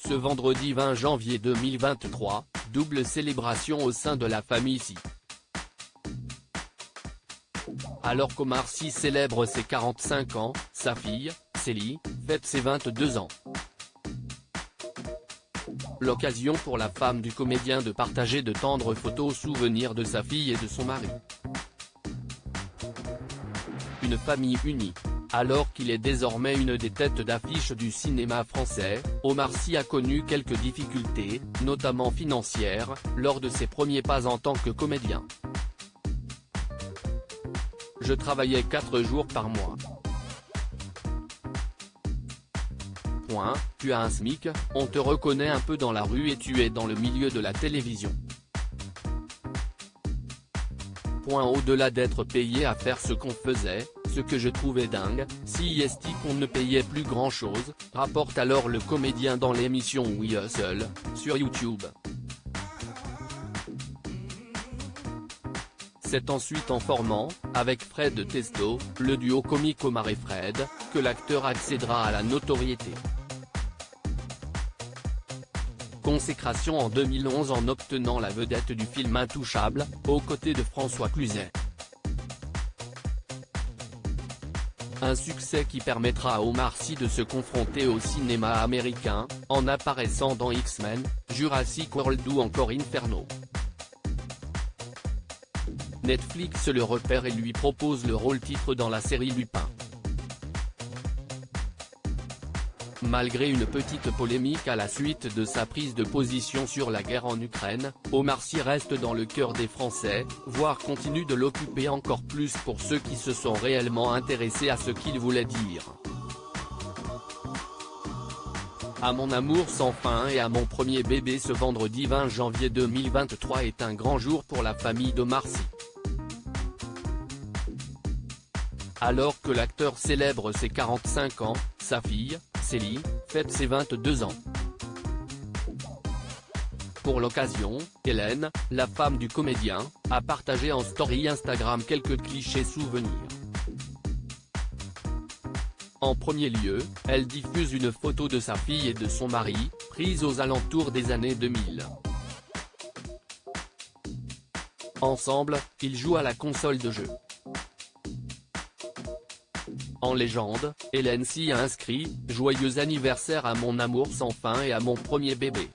Ce vendredi 20 janvier 2023, double célébration au sein de la famille Sy. Alors qu'Omar Sy célèbre ses 45 ans, sa fille, Célie, fête ses 22 ans. L'occasion pour la femme du comédien de partager de tendres photos souvenirs de sa fille et de son mari. Une famille unie. Alors qu'il est désormais une des têtes d'affiche du cinéma français, Omar Sy a connu quelques difficultés, notamment financières, lors de ses premiers pas en tant que comédien. Je travaillais 4 jours par mois. Tu as un SMIC, on te reconnaît un peu dans la rue et tu es dans le milieu de la télévision. Au-delà d'être payé à faire ce qu'on faisait, ce que je trouvais dingue, si est qu'on ne payait plus grand chose, rapporte alors le comédien dans l'émission We Hustle, sur YouTube. C'est ensuite en formant, avec Fred Testo, le duo comique Omar et Fred, que l'acteur accédera à la notoriété. Consécration en 2011 en obtenant la vedette du film Intouchable, aux côtés de François Cluzet. Un succès qui permettra à Omar Sy de se confronter au cinéma américain, en apparaissant dans X-Men, Jurassic World ou encore Inferno. Netflix le repère et lui propose le rôle-titre dans la série Lupin. Malgré une petite polémique à la suite de sa prise de position sur la guerre en Ukraine, Omar Sy reste dans le cœur des Français, voire continue de l'occuper encore plus pour ceux qui se sont réellement intéressés à ce qu'il voulait dire. À mon amour sans fin et à mon premier bébé ce vendredi 20 janvier 2023 est un grand jour pour la famille d'Omar Sy. Alors que l'acteur célèbre ses 45 ans, sa fille, Célie, fête ses 22 ans. Pour l'occasion, Hélène, la femme du comédien, a partagé en story Instagram quelques clichés souvenirs. En premier lieu, elle diffuse une photo de sa fille et de son mari, prise aux alentours des années 2000. Ensemble, ils jouent à la console de jeu. En légende, Hélène Sy a inscrit « Joyeux anniversaire à mon amour sans fin et à mon premier bébé ».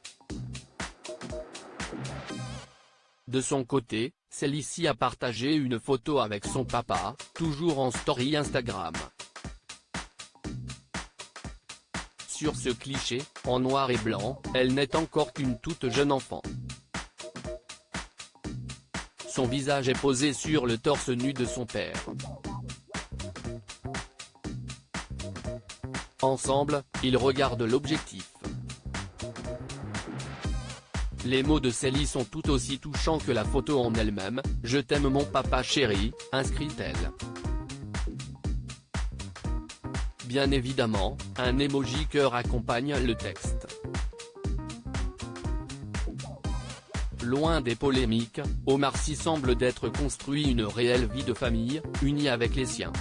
De son côté, Célie Sy a partagé une photo avec son papa, toujours en story Instagram. Sur ce cliché, en noir et blanc, elle n'est encore qu'une toute jeune enfant. Son visage est posé sur le torse nu de son père. Ensemble, ils regardent l'objectif. Les mots de Célie sont tout aussi touchants que la photo en elle-même, « Je t'aime mon papa chéri », inscrit-elle. Bien évidemment, un emoji cœur accompagne le texte. Loin des polémiques, Omar Sy semble d'être construit une réelle vie de famille, unie avec les siens.